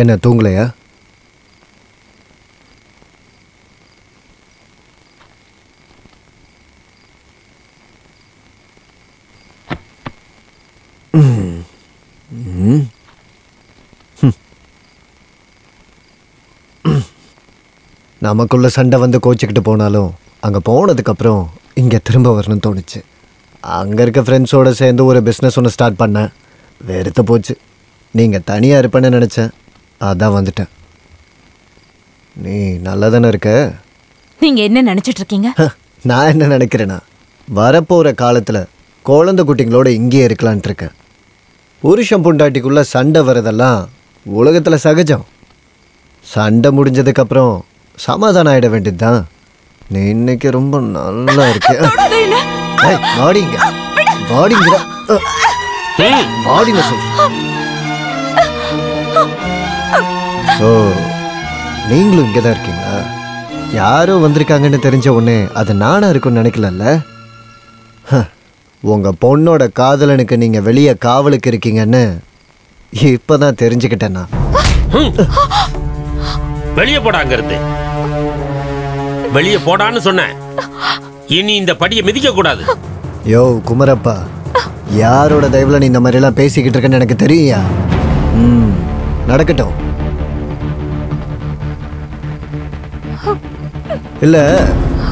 என்ன தூங்கலையா? நமக்குள்ள சண்டை வந்து கோச்சிக்கிட்டு போனாலும் அங்கே போனதுக்கப்புறம் இங்கே திரும்ப வரணும்னு தோணுச்சு. அங்கே இருக்க ஃப்ரெண்ட்ஸோடு சேர்ந்து ஒரு பிஸ்னஸ் ஒன்று ஸ்டார்ட் பண்ணேன். வெறுத்து போச்சு. நீங்கள் தனியாக இருப்பேன்னு நினச்சேன், அதான் வந்துட்டேன். நீ நல்லா தானே இருக்க? நீங்கள் என்ன நினச்சிட்டு இருக்கீங்க? நான் என்ன நினைக்கிறேன்னா, வரப்போகிற காலத்தில் குழந்தை குட்டிங்களோட இங்கேயே இருக்கலான்ட்டு இருக்கேன். புருஷன் பொண்டாட்டிக்குள்ளே சண்டை வரதெல்லாம் உலகத்தில் சகஜம். சண்டை முடிஞ்சதுக்கப்புறம் சமாதானம் ஆகிட வேண்டியது தான். நீ இன்னைக்கு ரொம்ப நல்லா இருக்க. வாடிங்க வாடிங்க வாடிங்க சொல். ஓ, நீங்களும் இங்கே தான் இருக்கீங்களா? யாரோ வந்திருக்காங்கன்னு தெரிஞ்ச உடனே அது நானா இருக்குன்னு நினைக்கலல்ல? உங்கள் பொண்ணோட காதலனுக்கு நீங்கள் வெளியே காவலுக்கு இருக்கீங்கன்னு இப்போ தான் தெரிஞ்சுக்கிட்டேன்னா. வெளியே போடாங்க இருந்து. வெளியே போடான்னு சொன்னேன். இனி இந்த படியை மிதிக்க கூடாது. யோ குமரப்பா, யாரோட தயவுல நீ இந்த மாதிரிலாம் பேசிக்கிட்டு இருக்கன்னு எனக்கு தெரியா? நடக்கட்டும். இல்ல,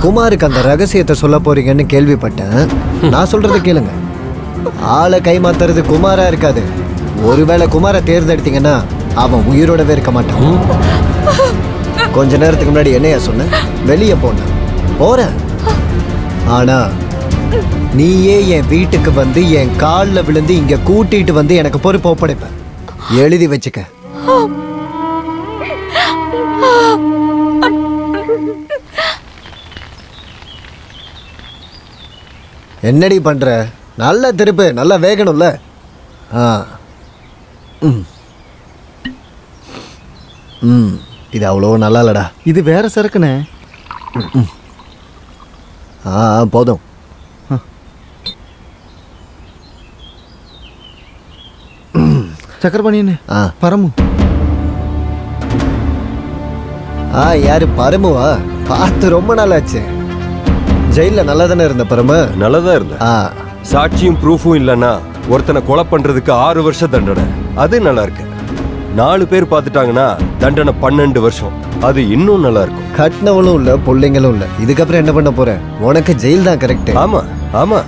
குமாருக்கு அந்த ரகசியத்தை சொல்ல போறீங்கன்னு கேள்விப்பட்டேன். நான் சொல்றதை கேளுங்க. ஆளை கைமாத்துறது குமாரா இருக்காது. ஒருவேளை குமாரை தேர்ந்தெடுத்தீங்கன்னா அவன் உயிரோடவே இருக்க மாட்டான். கொஞ்ச நேரத்துக்கு முன்னாடி என்னையா சொன்ன? வெளியே போன போறேன். ஆனா நீயே என் வீட்டுக்கு வந்து என் காலில் விழுந்து இங்க கூட்டிட்டு வந்து எனக்கு பொறுப்பு ஒப்படைப்ப. எழுதி வச்சுக்க. என்னடி பண்ற? நல்ல திருப்பு, நல்லா வேகணும்ல. இது அவ்வளோ நல்லா இல்லடா. இது வேற சரக்குண்ணே. போதும். சக்கரபாணின்னு பரமு. யாரு பரமுவா? பார்த்து ரொம்ப நாளாச்சு. ஜெயில நல்லா தானே இருந்த பரமு? நல்லதான் இருந்த. சாட்சியும் ப்ரூஃபும் இல்லைன்னா ஒருத்தனை கொலை பண்றதுக்கு 6 வருஷம் தண்டனை. அது நல்லா இருக்கு. 4 பேர் பார்த்துட்டாங்கன்னா தண்டனை 12 வருஷம். அது இன்னும் நல்லா இருக்கும். கட்டினவளும் இல்ல, பிள்ளைங்களும் இல்ல. இதுக்கப்புறம் என்ன பண்ண போற? உனக்கு ஜெயில் தான் கரெக்ட். ஆமா ஆமா,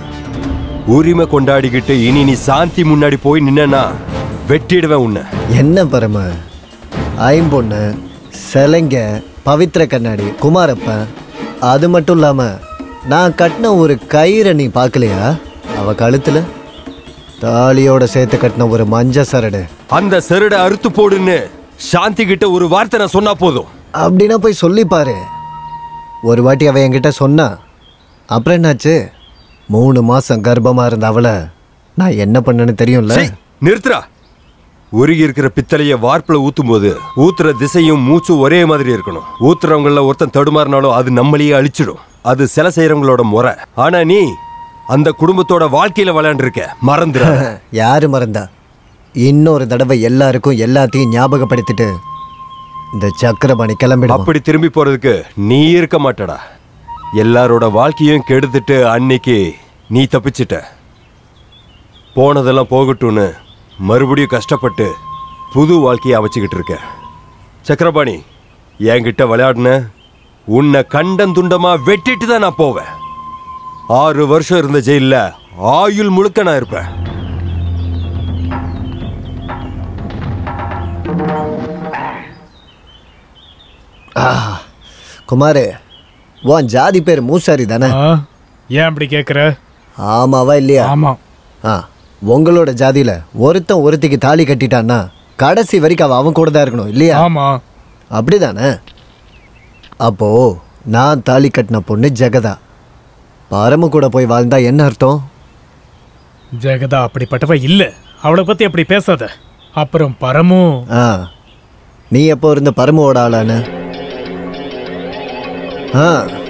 உரிமை கொண்டாடிக்கிட்டு இனி நீ சாந்தி முன்னாடி போய் நின்னா வெட்டிடுவேன் உன்னை. என்ன பரம? ஐம்பொண்ணு, செலங்க, பவித்ர கண்ணாடி, குமாரப்பன், அது மட்டும் இல்லாம நான் கட்டின ஒரு கயிறை நீ பார்க்கலையா? அவ கழுத்துல தாலியோட சேர்த்து கட்டின ஒரு மஞ்ச சரடு. அந்த சரடை அறுத்து போடுன்னு சாந்தி கிட்ட ஒரு வார்த்தை நான் சொன்னா போதும். அப்படின்னா போய் சொல்லி பாரு. ஒரு வாட்டி அவ என்கிட்ட சொன்னா. அப்புறம் என்னாச்சு? 3 மாசம் கர்ப்பமா இருந்த அவளை நான் என்ன பண்ணேன்னு தெரியும்ல? நிறுத்துறா. உருகி இருக்கிற பித்தளைய வார்ப்புல ஊத்தும் போது ஊத்துற திசையும் மூச்சும் ஒரே மாதிரி இருக்கணும். ஊத்துறவங்கள ஒருத்தன் தடுமாறினாலும் அது நம்மளையே அழிச்சிடும். அது சில செய்யறவங்களோட முறை. ஆனா நீ அந்த குடும்பத்தோட வாழ்க்கையில விளையாண்டுருக்க. மறந்துட. யாரு மறந்தா? இன்னொரு தடவை எல்லாருக்கும் எல்லாத்தையும் ஞாபகப்படுத்திட்டு இந்த சக்கரபாணி கிளம்பிடும். அப்படி திரும்பி போறதுக்கு நீ இருக்க மாட்டடா. எல்லாரோட வாழ்க்கையும் கெடுத்துட்டு அன்னைக்கு நீ தப்பிச்சிட்ட. போனதெல்லாம் போகட்டும்னு மறுபடியும் கஷ்டப்பட்டு புது வாழ்க்கையை அமைச்சுக்கிட்டு இருக்க. சக்கரபாணி, என்கிட்ட விளையாடுன உன்னை கண்டந்துண்டமா வெட்டிட்டு தான் நான் போவேன். 6 வருஷம் இருந்த ஜெயில ஆயுள் முழுக்க நான் இருப்பேன். குமாரு, உன் ஜாதி பேர் மூசாரி தானே? ஏன் அப்படி கேட்குற? ஆமாவா இல்லையா? ஆமா. உங்களோட ஜாதியில ஒருத்தன் ஒருத்திக்கு தாலி கட்டிட்டான்னா கடைசி வரைக்கும் அவன் கூட தான் இருக்கணும் இல்லையா? ஆமா. அப்படிதானே? அப்போ நான் தாலி கட்டின பொண்ணு ஜெகதா. பரமு கூட போய் வாழ்ந்தா என்ன அர்த்தம்? ஜெகதா அப்படிப்பட்டவ இல்ல. அவளை பத்தி அப்படி பேசாத. அப்புறம் பரமு. நீ எப்போ இருந்த பரமுவோட ஆளானு?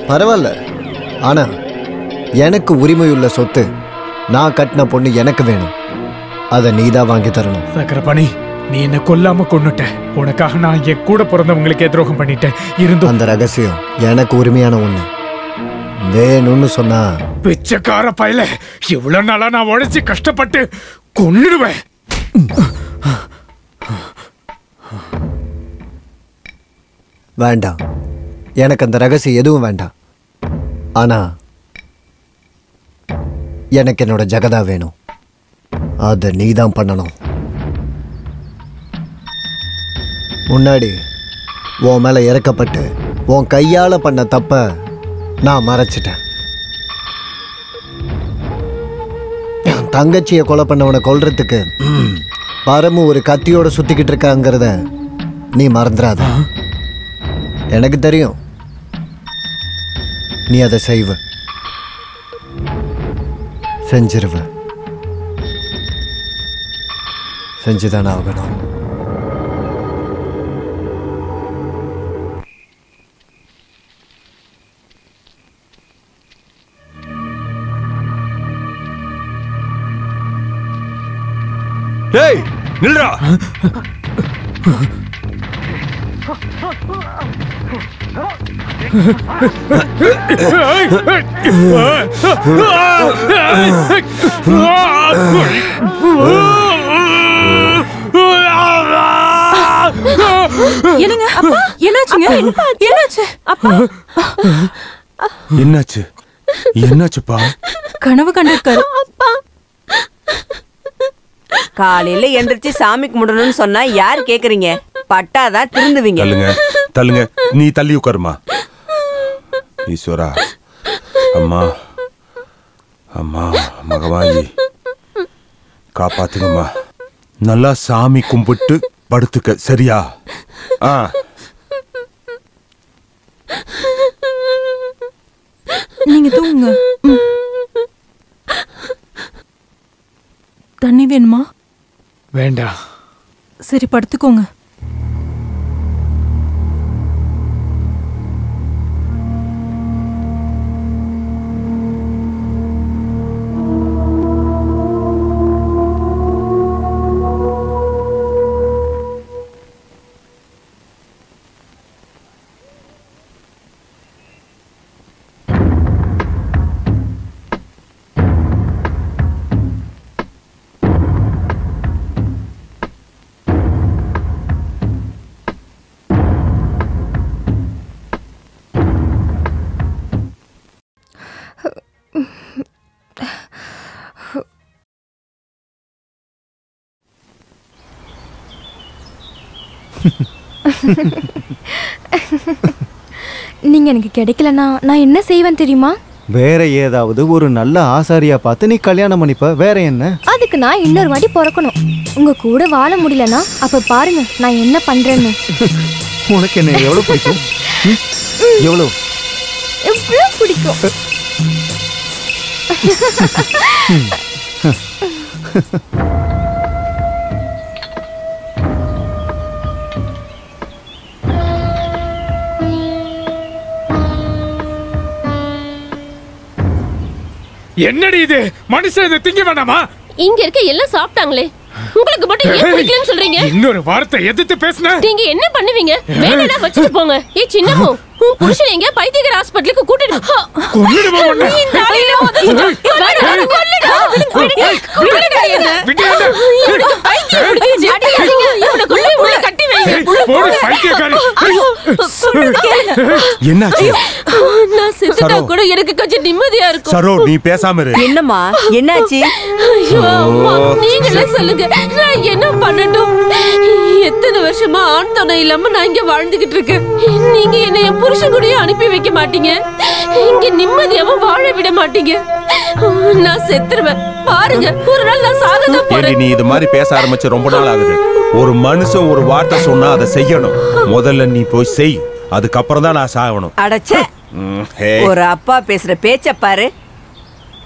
பரவாயில்ல. ஆனா எனக்கு உரிமையுள்ள சொத்து, நான் கட்டின பொண்ணு எனக்கு வேணும். அதை நீதான் வாங்கி தரணும். சக்கரபாணி, நீ என்ன கொல்லாம கொன்னுட்ட. உனக்காக நான் என் கூட பிறந்தவங்களுக்கே துரோகம் பண்ணிட்டேன். இருந்தும் அந்த ரகசியம் எனக்கு உரிமையான ஒண்ணு. வேணும்னு சொன்னா பிச்சைக்கார பயல, இவ்வளவு நாளா நான் உழைச்சு கஷ்டப்பட்டு கொன்னுடுவேன். வேண்டாம், எனக்கு அந்த ரகசியம் எதுவும் வேண்டாம். ஆனா எனக்கு என்னோட ஜெகதா வேணும். அதை நீதான் பண்ணணும். முன்னாடி உன் மேல இறக்கப்பட்டு உன் கையால பண்ண தப்ப நான் மறைச்சிட்டேன். என் தங்கச்சியை கொலை பண்ணவனை கொல்றதுக்கு பரமு ஒரு கத்தியோட சுத்திக்கிட்டு இருக்காங்கிறத நீ மறந்துடாத. எனக்கு தெரியும் நீ அதை செய்வ, செஞ்சிருவ. செஞ்சுதானே ஆகணும். டேய் நில்றா. என்னங்க அப்பா, என்னாச்சுங்க? என்னாச்சு அப்பா? என்னாச்சு? என்னாச்சுப்பா? கனவு கண்டிருக்காரு. காலையில எந்திரிச்சு சாமி கும்பிடணும்னு சொன்னா யாரு கேக்குறீங்க? பட்டாதான் திருந்துவீங்க. தள்ளுங்க தள்ளுங்க, நீ தள்ளி உட்காருமா. ஈஸ்வரா, அம்மா அம்மா மகவாயி காப்பாத்துங்கம்மா. நல்லா சாமி கும்பிட்டு படுத்துக்க, சரியா? நீங்க தூங்குங்க. தண்ணி வேணுமா? வேண்டாம். சரி படுத்துக்கோங்க. நீங்க எனக்கு கிடைக்கலனா நான் என்ன செய்வேன் தெரியுமா? வேற ஏதாவது ஒரு நல்ல ஆசாரியா பார்த்து நீ கல்யாணம் பண்ணிப்ப. வேற என்ன? அதுக்கு நான் இன்னொரு வாட்டி பிறக்கணும். உங்க கூட வாழ முடியலனா அப்ப பாருங்க நான் என்ன பண்றேன்னு. உனக்கு என்ன எவ்வளவு பிடிக்கும்? எவ்வளவு எவ்வளவு பிடிக்கும்? என்னடி இது? மனுஷன் இதை திங்க வேண்டாமா? இங்க இருக்க எல்லாம் சாப்பிட்டாங்களே, உங்களுக்கு மட்டும் ஏன் பிடிக்கலன்னு சொல்றீங்க? இன்னொரு வார்த்தை எதிர்த்து பேசுன நீங்க என்ன பண்ணுவீங்க? வேணா வச்சுட்டு போங்க. ஏ சின்னமோ, உன் புருஷன் எங்க பைத்தியக்கார ஹாஸ்பிடலுக்கு கூட்டிட்டு கொன்னுடுவா உன்னை. இந்த ஆளையில கொல்லுடா. விடுடா என்ன? இவனை கொண்டு உள்ள கட்டி வைங்க. போடு பைத்தியக்காரி. என்னாச்சு? நான் செத்துட்டா கூட எனக்கு கொஞ்சம் நிம்மதியா இருக்கும். சரோ, நீ பேசாம இரு. என்னம்மா என்னாச்சு? ஐயோ அம்மா, நீங்களே சொல்லுங்க, நான் என்ன பண்ணட்டும்? எத்தனை வருஷமா ஆண் துணை இல்லாம நான் இங்க வாழ்ந்துகிட்டு இருக்கேன். நீங்க என்ன என் புருஷன் கூடயே அனுப்பி வைக்க மாட்டீங்க, இங்க நிம்மதியாவும் வாழ விட மாட்டீங்க. நான் செத்துருவேன். பாருங்க, ஒரு நாள் நான் சாகதான் போறேன். நீ இது மாதிரி பேச ஆரம்பிச்சு ரொம்ப நாள் ஆகுது. ஒரு மனுஷன் ஒரு வார்த்தை சொன்னா அதை செய்யணும். முதல்ல நீ போய் செய், அதுக்கப்புறம் தான் நான் சாகணும். அடச்சே, ஒரு அப்பா பேசுற பேச்ச பாரு.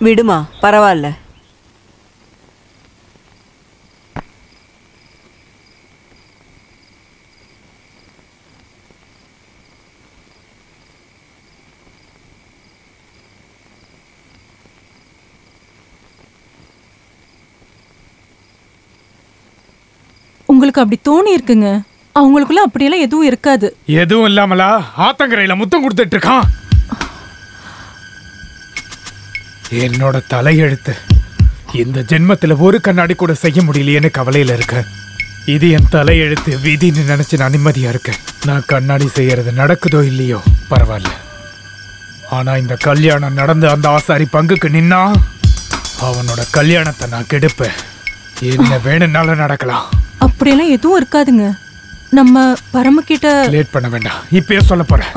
விடுமா, பரவாயில்ல. உங்களுக்கு அப்படி தோணி இருக்குங்க. அவங்களுக்குள்ள அப்படியெல்லாம் எதுவும் இருக்காது. எதுவும் இல்லாமலா ஆத்தங்கரையில முத்தம் கொடுத்துட்டு இருக்கான். என்னோட தலையெழுத்து இந்த ஜென்மத்துல ஒரு கண்ணாடி கூட செய்ய முடியலையேன்னு கவலையில இருக்க. இது என் தலையெழுத்து விதின்னு நினைச்சு நான் நிம்மதியா இருக்கேன். நான் கண்ணாடி செய்யறது நடக்குதோ இல்லையோ பரவாயில்ல. ஆனா இந்த கல்யாணம் நடந்து அந்த ஆசாரி பங்குக்கு நின்னா அவனோட கல்யாணத்தை நான் கெடுப்பேன். என்ன வேணும்னாலும் நடக்கலாம். அப்படியெல்லாம் எதுவும் இருக்காதுங்க. நம்ம பரமக்கிட்ட லேட் பண்ண வேண்டாம், இப்பயே சொல்ல போறேன்.